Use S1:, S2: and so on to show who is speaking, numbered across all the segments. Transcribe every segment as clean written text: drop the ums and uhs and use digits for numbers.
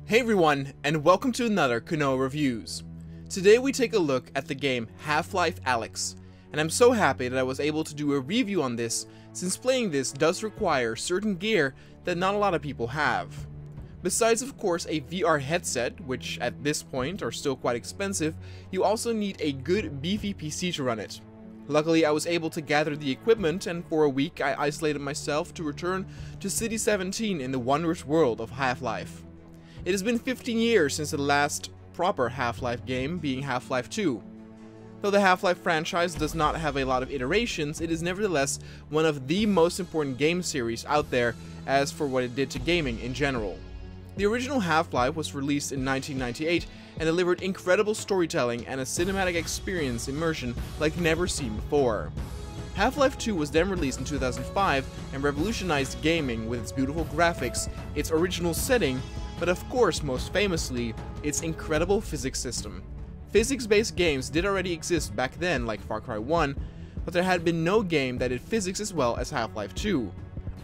S1: Hey everyone, and welcome to another Konoha Reviews. Today we take a look at the game Half-Life Alyx, and I'm so happy that I was able to do a review on this, since playing this does require certain gear that not a lot of people have. Besides of course a VR headset, which at this point are still quite expensive, you also need a good beefy PC to run it. Luckily I was able to gather the equipment, and for a week I isolated myself to return to City 17 in the wondrous world of Half-Life. It has been 15 years since the last proper Half-Life game, being Half-Life 2. Though the Half-Life franchise does not have a lot of iterations, it is nevertheless one of the most important game series out there as for what it did to gaming in general. The original Half-Life was released in 1998 and delivered incredible storytelling and a cinematic experience immersion like never seen before. Half-Life 2 was then released in 2005 and revolutionized gaming with its beautiful graphics, its original setting, but of course most famously, its incredible physics system. Physics-based games did already exist back then, like Far Cry 1, but there had been no game that did physics as well as Half-Life 2.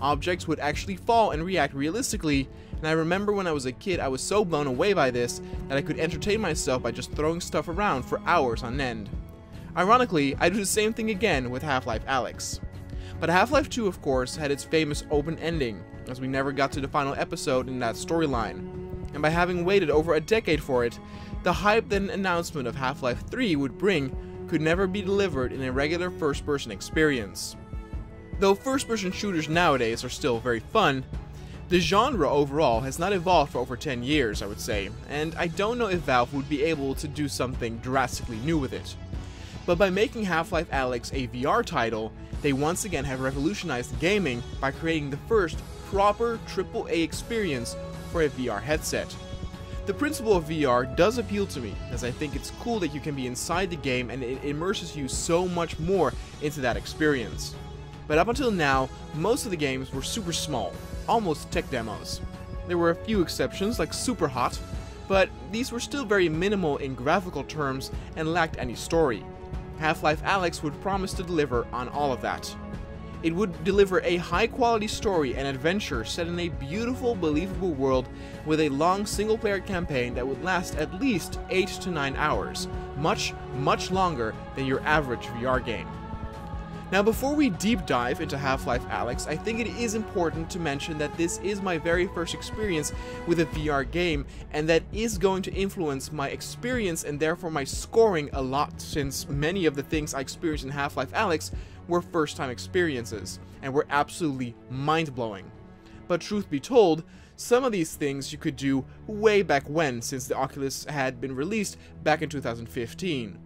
S1: Objects would actually fall and react realistically, and I remember when I was a kid I was so blown away by this that I could entertain myself by just throwing stuff around for hours on end. Ironically, I do the same thing again with Half-Life Alyx. But Half-Life 2 of course had its famous open ending, as we never got to the final episode in that storyline. And by having waited over a decade for it, the hype that an announcement of Half-Life 3 would bring could never be delivered in a regular first-person experience. Though first-person shooters nowadays are still very fun, the genre overall has not evolved for over 10 years, I would say, and I don't know if Valve would be able to do something drastically new with it. But by making Half-Life Alyx a VR title, they once again have revolutionized gaming by creating the first proper AAA experience for a VR headset. The principle of VR does appeal to me, as I think it's cool that you can be inside the game and it immerses you so much more into that experience. But up until now, most of the games were super small, almost tech demos. There were a few exceptions like Superhot, but these were still very minimal in graphical terms and lacked any story. Half-Life Alyx would promise to deliver on all of that. It would deliver a high-quality story and adventure set in a beautiful, believable world with a long single-player campaign that would last at least 8 to 9 hours, much longer than your average VR game. Now before we deep dive into Half-Life Alyx, I think it is important to mention that this is my very first experience with a VR game, and that is going to influence my experience and therefore my scoring a lot, since many of the things I experienced in Half-Life Alyx were first-time experiences, and were absolutely mind-blowing. But truth be told, some of these things you could do way back when, since the Oculus had been released back in 2015.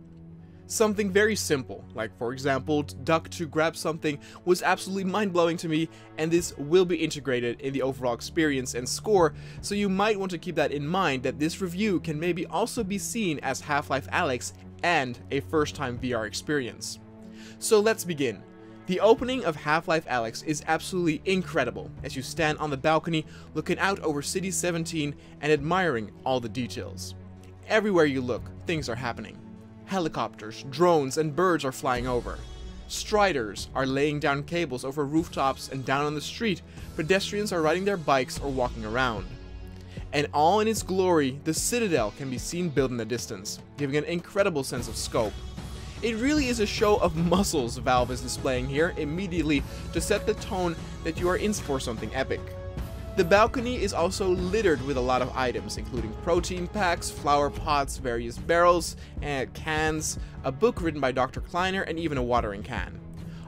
S1: Something very simple, like for example, duck to grab something, was absolutely mind-blowing to me, and this will be integrated in the overall experience and score, so you might want to keep that in mind, that this review can maybe also be seen as Half-Life Alyx and a first-time VR experience. So let's begin. The opening of Half-Life Alyx is absolutely incredible, as you stand on the balcony looking out over City 17 and admiring all the details. Everywhere you look, things are happening. Helicopters, drones, and birds are flying over. Striders are laying down cables over rooftops, and down on the street, pedestrians are riding their bikes or walking around. And all in its glory, the Citadel can be seen built in the distance, giving an incredible sense of scope. It really is a show of muscles Valve is displaying here immediately to set the tone that you are in for something epic. The balcony is also littered with a lot of items, including protein packs, flower pots, various barrels, and cans, a book written by Dr. Kleiner, and even a watering can.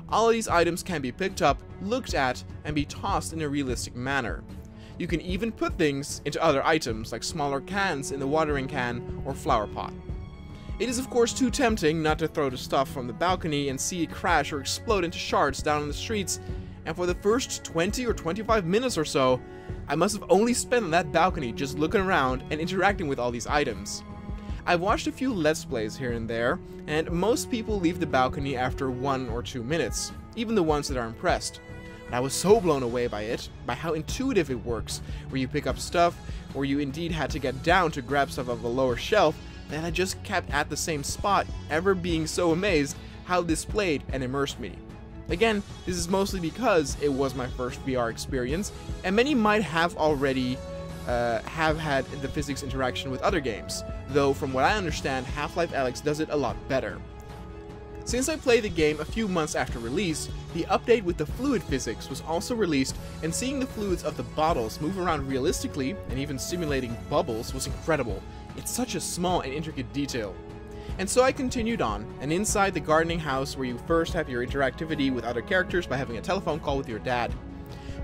S1: All of these items can be picked up, looked at, and be tossed in a realistic manner. You can even put things into other items, like smaller cans in the watering can or flower pot. It is of course too tempting not to throw the stuff from the balcony and see it crash or explode into shards down on the streets, and for the first 20 or 25 minutes or so, I must have only spent on that balcony just looking around and interacting with all these items. I've watched a few Let's Plays here and there, and most people leave the balcony after 1 or 2 minutes, even the ones that are impressed. But I was so blown away by it, by how intuitive it works, where you pick up stuff, or you indeed had to get down to grab stuff off a lower shelf, that I just kept at the same spot, ever being so amazed how this played and immersed me. Again, this is mostly because it was my first VR experience, and many might have already have had the physics interaction with other games, though from what I understand, Half-Life Alyx does it a lot better. Since I played the game a few months after release, the update with the fluid physics was also released, and seeing the fluids of the bottles move around realistically, and even simulating bubbles, was incredible. It's such a small and intricate detail. And so I continued on, and inside the gardening house where you first have your interactivity with other characters by having a telephone call with your dad.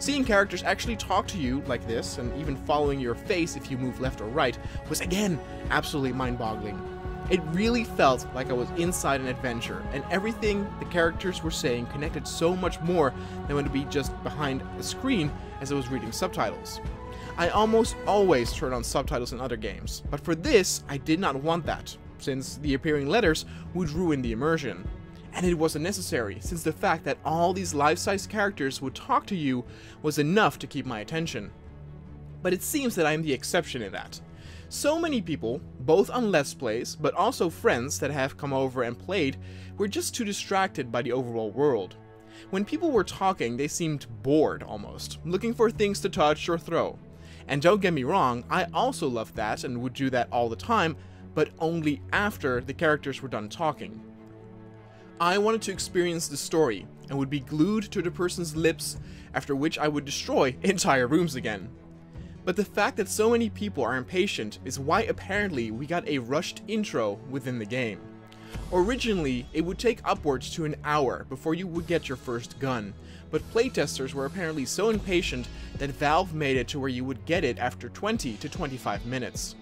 S1: Seeing characters actually talk to you like this, and even following your face if you move left or right, was again absolutely mind-boggling. It really felt like I was inside an adventure, and everything the characters were saying connected so much more than when to be just behind the screen as I was reading subtitles. I almost always turn on subtitles in other games, but for this I did not want that, since the appearing letters would ruin the immersion. And it wasn't necessary, since the fact that all these life-size characters would talk to you was enough to keep my attention. But it seems that I am the exception in that. So many people, both on Let's Plays, but also friends that have come over and played, were just too distracted by the overall world. When people were talking, they seemed bored almost, looking for things to touch or throw. And don't get me wrong, I also loved that and would do that all the time, but only after the characters were done talking. I wanted to experience the story, and would be glued to the person's lips, after which I would destroy entire rooms again. But the fact that so many people are impatient is why apparently we got a rushed intro within the game. Originally, it would take upwards to an hour before you would get your first gun, but playtesters were apparently so impatient that Valve made it to where you would get it after 20 to 25 minutes.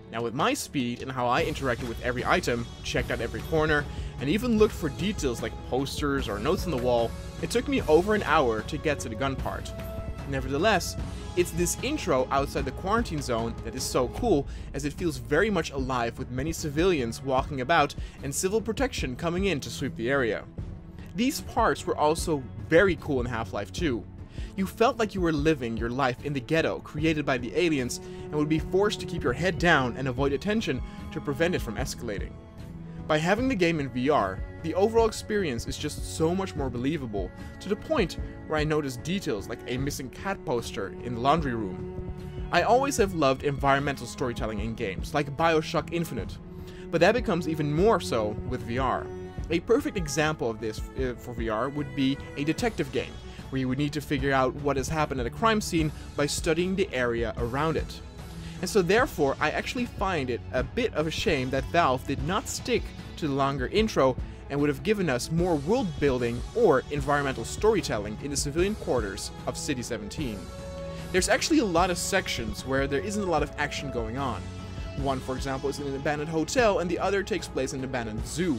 S1: Now with my speed and how I interacted with every item, checked out every corner, and even looked for details like posters or notes on the wall, it took me over an hour to get to the gun part. Nevertheless, it's this intro outside the quarantine zone that is so cool, as it feels very much alive with many civilians walking about and civil protection coming in to sweep the area. These parts were also very cool in Half-Life 2. You felt like you were living your life in the ghetto created by the aliens and would be forced to keep your head down and avoid attention to prevent it from escalating. By having the game in VR, the overall experience is just so much more believable, to the point where I noticed details like a missing cat poster in the laundry room. I always have loved environmental storytelling in games, like BioShock Infinite, but that becomes even more so with VR. A perfect example of this for VR would be a detective game, where you would need to figure out what has happened at a crime scene by studying the area around it. And so therefore, I actually find it a bit of a shame that Valve did not stick to the longer intro and would have given us more world building or environmental storytelling in the civilian quarters of City 17. There's actually a lot of sections where there isn't a lot of action going on. One, for example, is in an abandoned hotel, and the other takes place in an abandoned zoo.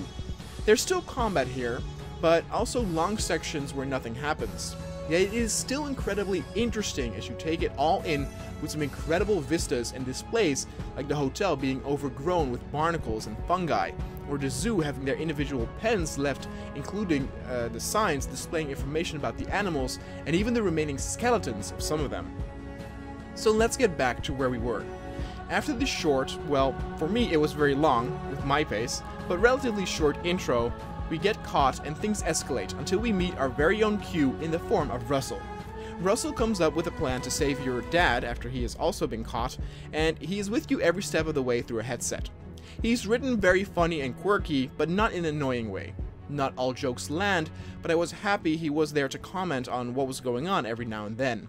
S1: There's still combat here, but also long sections where nothing happens. Yet it is still incredibly interesting as you take it all in, with some incredible vistas and displays, like the hotel being overgrown with barnacles and fungi, or the zoo having their individual pens left, including the signs displaying information about the animals and even the remaining skeletons of some of them. So let's get back to where we were. After the short, well, for me it was very long, with my pace, but relatively short intro, we get caught and things escalate until we meet our very own Q in the form of Russell. Russell comes up with a plan to save your dad after he has also been caught, and he is with you every step of the way through a headset. He's written very funny and quirky, but not in an annoying way. Not all jokes land, but I was happy he was there to comment on what was going on every now and then.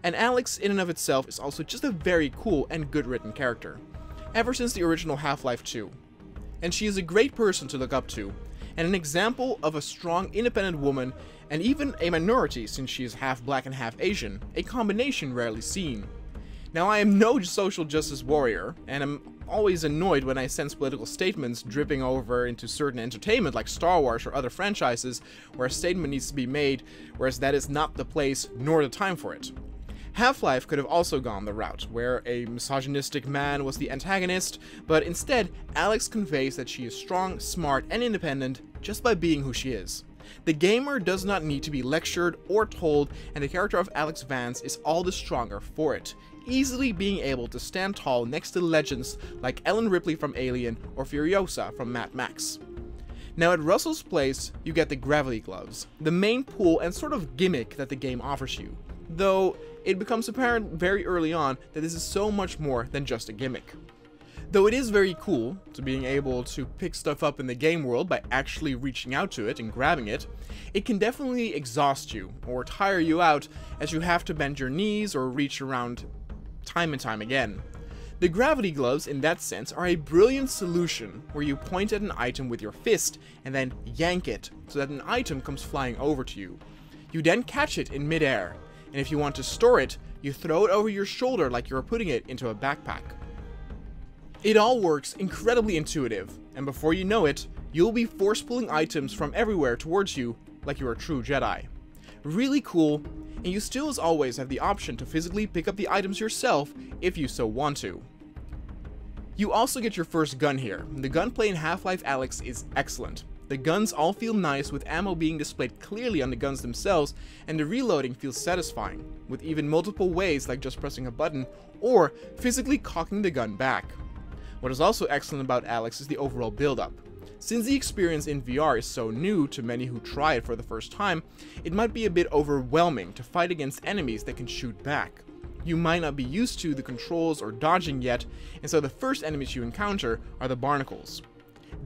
S1: And Alyx in and of itself is also just a very cool and good written character, ever since the original Half-Life 2. And she is a great person to look up to, and an example of a strong independent woman, and even a minority since she is half black and half Asian, a combination rarely seen. Now I am no social justice warrior, and I'm always annoyed when I sense political statements dripping over into certain entertainment like Star Wars or other franchises where a statement needs to be made, whereas that is not the place nor the time for it. Half-Life could have also gone the route, where a misogynistic man was the antagonist, but instead, Alyx conveys that she is strong, smart, and independent just by being who she is. The gamer does not need to be lectured or told, and the character of Alyx Vance is all the stronger for it, easily being able to stand tall next to legends like Ellen Ripley from Alien or Furiosa from Mad Max. Now at Russell's place, you get the gravity gloves, the main pull and sort of gimmick that the game offers you. Though, it becomes apparent very early on that this is so much more than just a gimmick. Though it is very cool to being able to pick stuff up in the game world by actually reaching out to it and grabbing it, it can definitely exhaust you or tire you out as you have to bend your knees or reach around time and time again. The gravity gloves in that sense are a brilliant solution where you point at an item with your fist and then yank it so that an item comes flying over to you. You then catch it in midair, and if you want to store it, you throw it over your shoulder like you're putting it into a backpack. It all works incredibly intuitive, and before you know it, you'll be force pulling items from everywhere towards you like you're a true Jedi. Really cool, and you still as always have the option to physically pick up the items yourself if you so want to. You also get your first gun here. The gunplay in Half-Life Alyx is excellent. The guns all feel nice with ammo being displayed clearly on the guns themselves, and the reloading feels satisfying, with even multiple ways like just pressing a button or physically cocking the gun back. What is also excellent about Alyx is the overall build-up. Since the experience in VR is so new to many who try it for the first time, it might be a bit overwhelming to fight against enemies that can shoot back. You might not be used to the controls or dodging yet, and so the first enemies you encounter are the barnacles.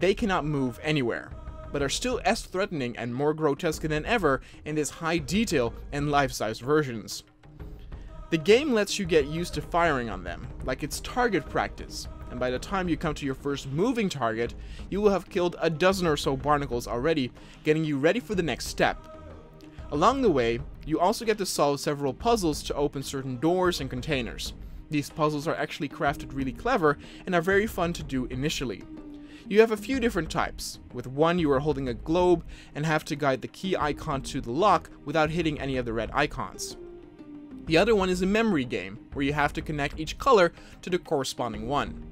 S1: They cannot move anywhere, but are still as threatening and more grotesque than ever in this high detail and life-size versions. The game lets you get used to firing on them, like it's target practice, and by the time you come to your first moving target, you will have killed a dozen or so barnacles already, getting you ready for the next step. Along the way, you also get to solve several puzzles to open certain doors and containers. These puzzles are actually crafted really clever and are very fun to do initially. You have a few different types. With one, you are holding a globe and have to guide the key icon to the lock without hitting any of the red icons. The other one is a memory game, where you have to connect each color to the corresponding one.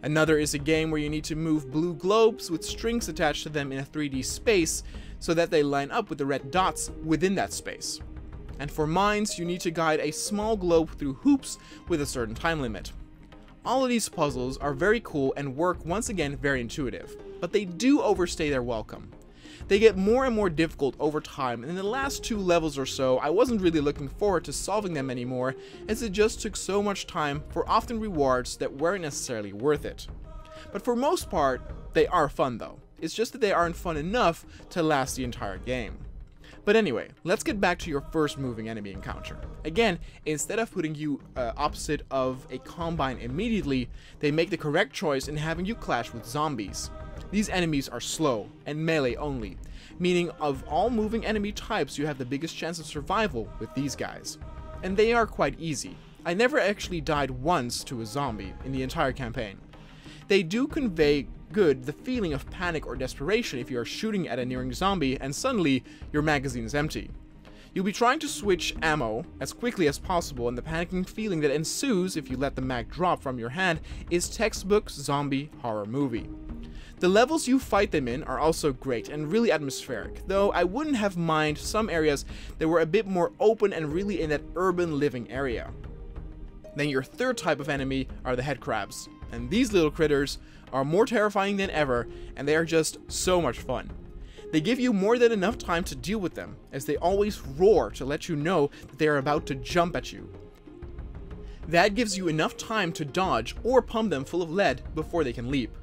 S1: Another is a game where you need to move blue globes with strings attached to them in a 3D space so that they line up with the red dots within that space. And for mines, you need to guide a small globe through hoops with a certain time limit. All of these puzzles are very cool and work once again very intuitive, but they do overstay their welcome. They get more and more difficult over time, and in the last 2 levels or so, I wasn't really looking forward to solving them anymore, as it just took so much time for often rewards that weren't necessarily worth it. But for most part, they are fun though. It's just that they aren't fun enough to last the entire game. But anyway, let's get back to your first moving enemy encounter. Again, instead of putting you opposite of a combine immediately, they make the correct choice in having you clash with zombies. These enemies are slow and melee only, meaning of all moving enemy types you have the biggest chance of survival with these guys. And they are quite easy. I never actually died once to a zombie in the entire campaign. They do convey good the feeling of panic or desperation if you are shooting at a nearing zombie and suddenly your magazine is empty. You'll be trying to switch ammo as quickly as possible, and the panicking feeling that ensues if you let the mag drop from your hand is textbook zombie horror movie. The levels you fight them in are also great and really atmospheric, though I wouldn't have minded some areas that were a bit more open and really in that urban living area. Then your third type of enemy are the head crabs, and these little critters are more terrifying than ever, and they are just so much fun. They give you more than enough time to deal with them, as they always roar to let you know that they are about to jump at you. That gives you enough time to dodge or pump them full of lead before they can leap.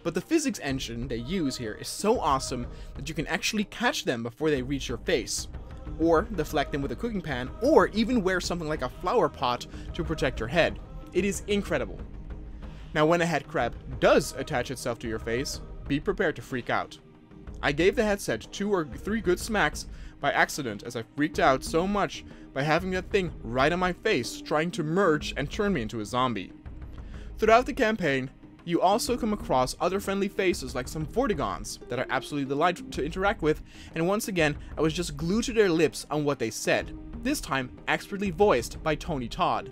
S1: But the physics engine they use here is so awesome that you can actually catch them before they reach your face, or deflect them with a cooking pan, or even wear something like a flower pot to protect your head. It is incredible. Now when a head crab does attach itself to your face, be prepared to freak out. I gave the headset 2 or 3 good smacks by accident, as I freaked out so much by having that thing right on my face trying to merge and turn me into a zombie. Throughout the campaign, you also come across other friendly faces like some Vortigons that are absolutely delightful to interact with, and once again I was just glued to their lips on what they said, this time expertly voiced by Tony Todd.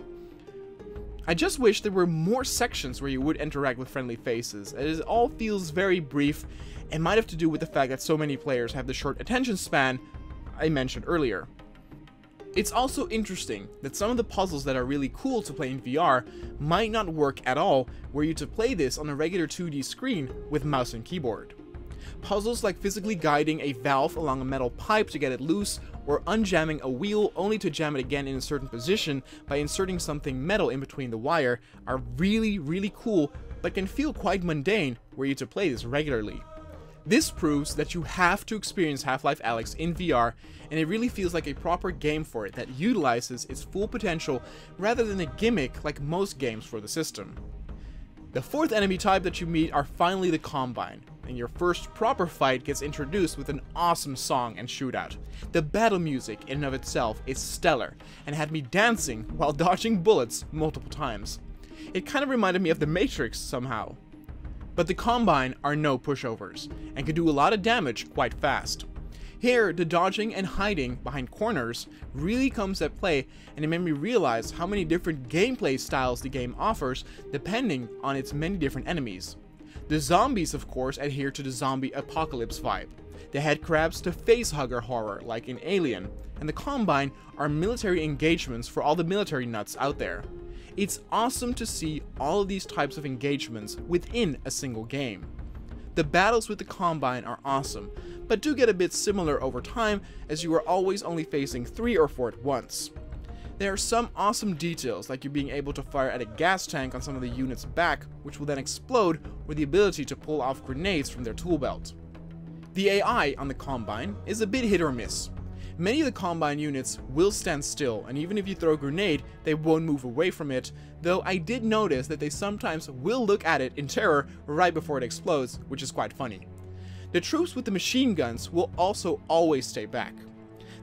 S1: I just wish there were more sections where you would interact with friendly faces, as it all feels very brief and might have to do with the fact that so many players have the short attention span I mentioned earlier. It's also interesting that some of the puzzles that are really cool to play in VR might not work at all were you to play this on a regular 2D screen with mouse and keyboard. Puzzles like physically guiding a valve along a metal pipe to get it loose, or unjamming a wheel only to jam it again in a certain position by inserting something metal in between the wire are really cool, but can feel quite mundane were you to play this regularly. This proves that you have to experience Half-Life Alyx in VR, and it really feels like a proper game for it that utilizes its full potential rather than a gimmick like most games for the system. The fourth enemy type that you meet are finally the Combine, and your first proper fight gets introduced with an awesome song and shootout. The battle music in and of itself is stellar, and had me dancing while dodging bullets multiple times. It kind of reminded me of The Matrix somehow. But the Combine are no pushovers, and can do a lot of damage quite fast. Here, the dodging and hiding behind corners really comes at play, and it made me realize how many different gameplay styles the game offers depending on its many different enemies. The zombies, of course, adhere to the zombie apocalypse vibe. The headcrabs to facehugger horror like in Alien, and the Combine are military engagements for all the military nuts out there. It's awesome to see all of these types of engagements within a single game. The battles with the Combine are awesome, but do get a bit similar over time as you are always only facing 3 or 4 at once. There are some awesome details like you being able to fire at a gas tank on some of the units' back, which will then explode, with the ability to pull off grenades from their tool belt. The AI on the Combine is a bit hit or miss. Many of the Combine units will stand still, and even if you throw a grenade, they won't move away from it, though I did notice that they sometimes will look at it in terror right before it explodes, which is quite funny. The troops with the machine guns will also always stay back.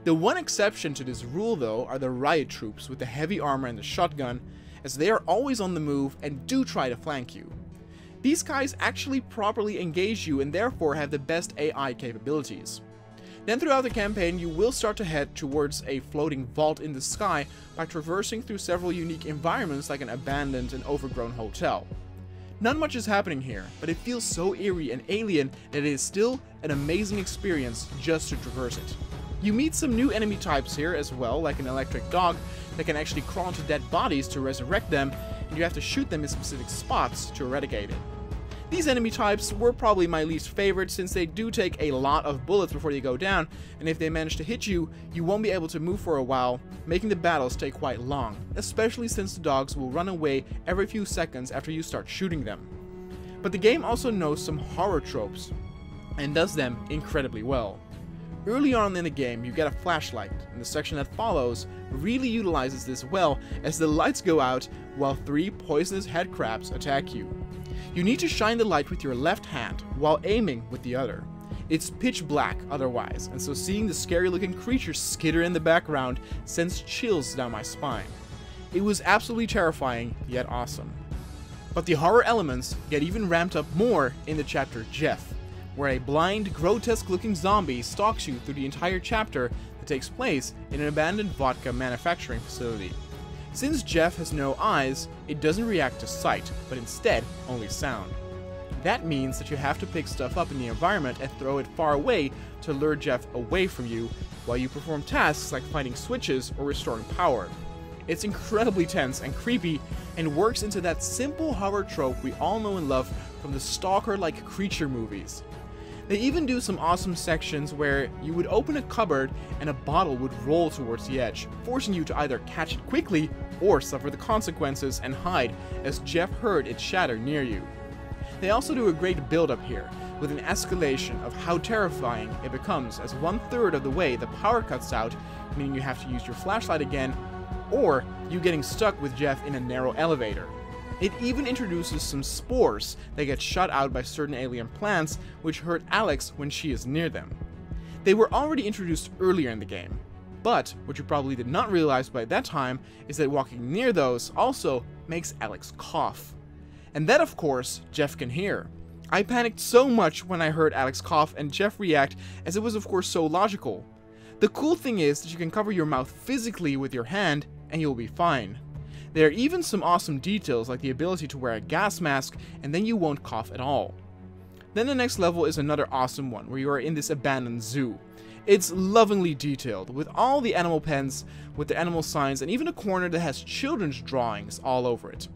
S1: The one exception to this rule though are the riot troops with the heavy armor and the shotgun, as they are always on the move and do try to flank you. These guys actually properly engage you and therefore have the best AI capabilities. Then throughout the campaign you will start to head towards a floating vault in the sky by traversing through several unique environments like an abandoned and overgrown hotel. Not much is happening here, but it feels so eerie and alien that it is still an amazing experience just to traverse it. You meet some new enemy types here as well, like an electric dog that can actually crawl into dead bodies to resurrect them, and you have to shoot them in specific spots to eradicate it. These enemy types were probably my least favorite since they do take a lot of bullets before they go down, and if they manage to hit you, you won't be able to move for a while, making the battles take quite long, especially since the dogs will run away every few seconds after you start shooting them. But the game also knows some horror tropes, and does them incredibly well. Early on in the game, you get a flashlight, and the section that follows really utilizes this well as the lights go out while 3 poisonous headcrabs attack you. You need to shine the light with your left hand while aiming with the other. It's pitch black otherwise, and so seeing the scary looking creatures skitter in the background sends chills down my spine. It was absolutely terrifying, yet awesome. But the horror elements get even ramped up more in the chapter Jeff, where a blind, grotesque looking zombie stalks you through the entire chapter that takes place in an abandoned vodka manufacturing facility. Since Jeff has no eyes, it doesn't react to sight, but instead only sound. That means that you have to pick stuff up in the environment and throw it far away to lure Jeff away from you, while you perform tasks like finding switches or restoring power. It's incredibly tense and creepy, and works into that simple horror trope we all know and love from the stalker-like creature movies. They even do some awesome sections where you would open a cupboard and a bottle would roll towards the edge, forcing you to either catch it quickly or suffer the consequences and hide as Jeff heard it shatter near you. They also do a great build-up here, with an escalation of how terrifying it becomes as 1/3 of the way the power cuts out, meaning you have to use your flashlight again, or you getting stuck with Jeff in a narrow elevator. It even introduces some spores that get shot out by certain alien plants, which hurt Alyx when she is near them. They were already introduced earlier in the game, but what you probably did not realize by that time is that walking near those also makes Alyx cough. And that, of course, Jeff can hear. I panicked so much when I heard Alyx cough and Jeff react, as it was of course so logical. The cool thing is that you can cover your mouth physically with your hand and you'll be fine. There are even some awesome details like the ability to wear a gas mask and then you won't cough at all. Then the next level is another awesome one where you are in this abandoned zoo. It's lovingly detailed with all the animal pens with the animal signs and even a corner that has children's drawings all over it.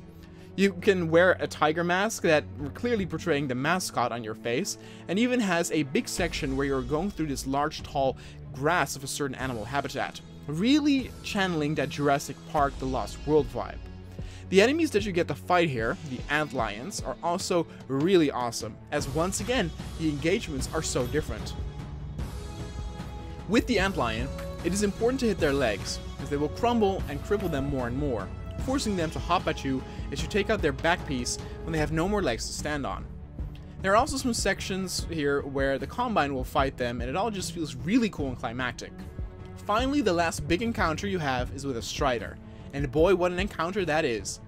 S1: You can wear a tiger mask that clearly portraying the mascot on your face, and even has a big section where you're going through this large tall grass of a certain animal habitat, really channeling that Jurassic Park The Lost World vibe. The enemies that you get to fight here, the antlions, are also really awesome, as once again, the engagements are so different. With the antlion, it is important to hit their legs, as they will crumble and cripple them more and more, forcing them to hop at you as you take out their back piece when they have no more legs to stand on. There are also some sections here where the Combine will fight them, and it all just feels really cool and climactic. Finally, the last big encounter you have is with a Strider, and boy, what an encounter that is.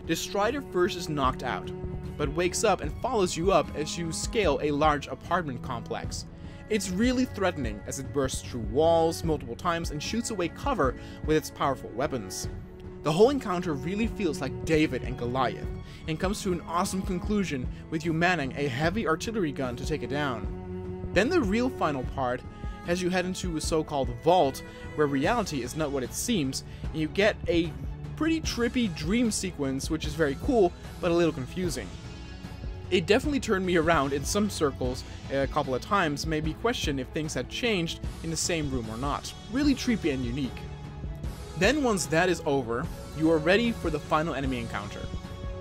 S1: The Strider first is knocked out, but wakes up and follows you up as you scale a large apartment complex. It's really threatening as it bursts through walls multiple times and shoots away cover with its powerful weapons. The whole encounter really feels like David and Goliath, and comes to an awesome conclusion with you manning a heavy artillery gun to take it down. Then the real final part, as you head into a so-called vault, where reality is not what it seems, and you get a pretty trippy dream sequence which is very cool, but a little confusing. It definitely turned me around in some circles a couple of times, made me question if things had changed in the same room or not. Really trippy and unique. Then once that is over, you are ready for the final enemy encounter.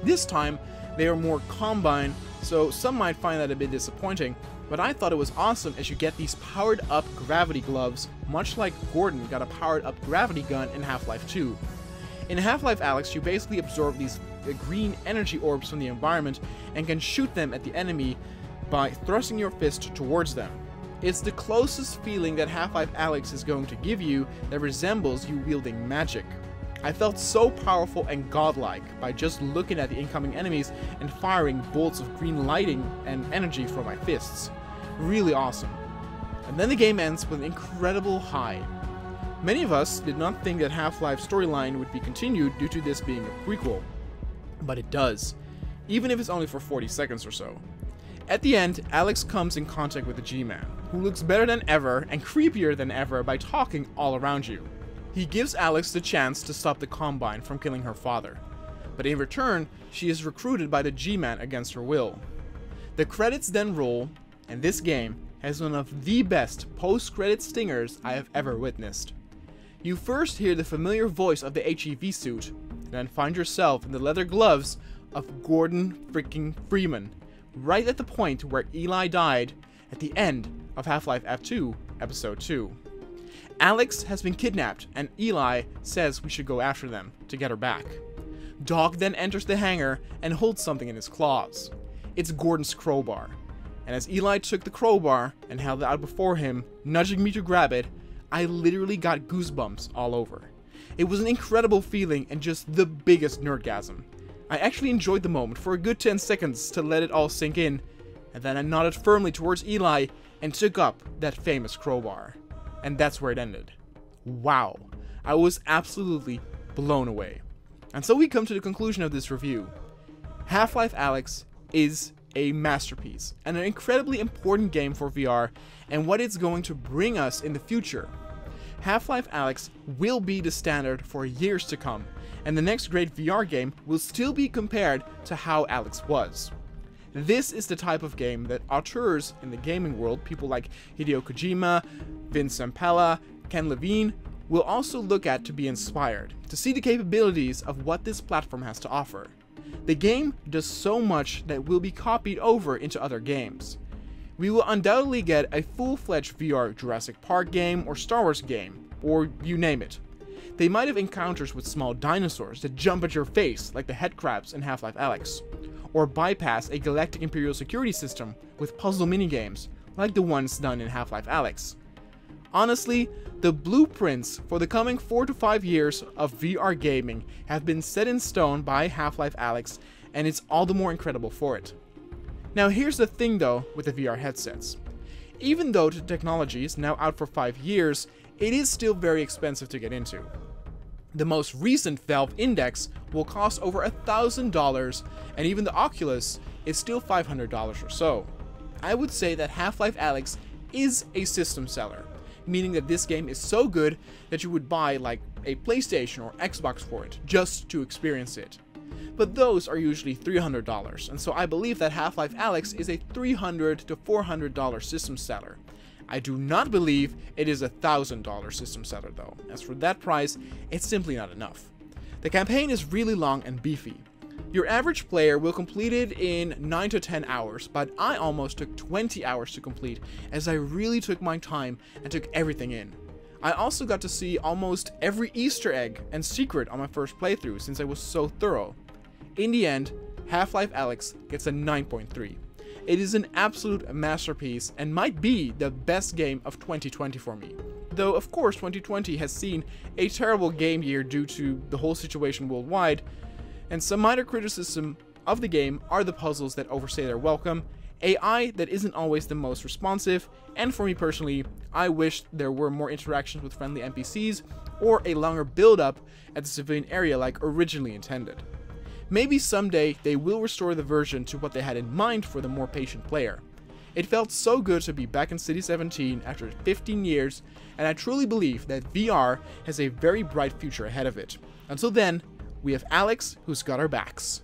S1: This time, they are more Combine, so some might find that a bit disappointing, but I thought it was awesome as you get these powered up gravity gloves, much like Gordon got a powered up gravity gun in Half-Life 2. In Half-Life Alyx, you basically absorb these green energy orbs from the environment and can shoot them at the enemy by thrusting your fist towards them. It's the closest feeling that Half-Life Alyx is going to give you that resembles you wielding magic. I felt so powerful and godlike by just looking at the incoming enemies and firing bolts of green lighting and energy from my fists. Really awesome. And then the game ends with an incredible high. Many of us did not think that Half-Life's storyline would be continued due to this being a prequel, but it does, even if it's only for 40 seconds or so. At the end, Alyx comes in contact with the G-Man, who looks better than ever and creepier than ever by talking all around you. He gives Alyx the chance to stop the Combine from killing her father, but in return, she is recruited by the G-Man against her will. The credits then roll, and this game has one of the best post-credit stingers I have ever witnessed. You first hear the familiar voice of the HEV suit, and then find yourself in the leather gloves of Gordon freaking Freeman, right at the point where Eli died at the end of Half-Life F2, Episode 2. Alyx has been kidnapped, and Eli says we should go after them to get her back. Dog then enters the hangar and holds something in his claws. It's Gordon's crowbar, and as Eli took the crowbar and held it out before him, nudging me to grab it, I literally got goosebumps all over. It was an incredible feeling and just the biggest nerdgasm. I actually enjoyed the moment for a good 10 seconds to let it all sink in, and then I nodded firmly towards Eli and took up that famous crowbar. And that's where it ended. Wow, I was absolutely blown away. And so we come to the conclusion of this review. Half-Life Alyx is a masterpiece and an incredibly important game for VR and what it's going to bring us in the future. Half-Life Alyx will be the standard for years to come, and the next great VR game will still be compared to how Alyx was. This is the type of game that auteurs in the gaming world, people like Hideo Kojima, Vince Zampella, Ken Levine, will also look at to be inspired, to see the capabilities of what this platform has to offer. The game does so much that will be copied over into other games. We will undoubtedly get a full-fledged VR Jurassic Park game or Star Wars game, or you name it. They might have encounters with small dinosaurs that jump at your face like the headcrabs in Half-Life Alyx, or bypass a galactic imperial security system with puzzle minigames like the ones done in Half-Life Alyx. Honestly, the blueprints for the coming 4 to 5 years of VR gaming have been set in stone by Half-Life Alyx, and it's all the more incredible for it. Now here's the thing though with the VR headsets. Even though the technology is now out for 5 years, it is still very expensive to get into. The most recent Valve Index will cost over $1,000, and even the Oculus is still $500 or so. I would say that Half-Life Alyx is a system seller, meaning that this game is so good that you would buy like a PlayStation or Xbox for it, just to experience it. But those are usually $300, and so I believe that Half-Life Alyx is a $300 to $400 system seller. I do not believe it is a $1,000 system seller though, as for that price, it's simply not enough. The campaign is really long and beefy. Your average player will complete it in 9 to 10 hours, but I almost took 20 hours to complete, as I really took my time and took everything in. I also got to see almost every Easter egg and secret on my first playthrough since I was so thorough. In the end, Half-Life Alyx gets a 9.3. It is an absolute masterpiece and might be the best game of 2020 for me. Though of course 2020 has seen a terrible game year due to the whole situation worldwide, and some minor criticism of the game are the puzzles that overstay their welcome, AI that isn't always the most responsive, and for me personally, I wish there were more interactions with friendly NPCs or a longer build up at the civilian area like originally intended. Maybe someday they will restore the version to what they had in mind for the more patient player. It felt so good to be back in City 17 after 15 years, and I truly believe that VR has a very bright future ahead of it. Until then, we have Alyx, who's got our backs.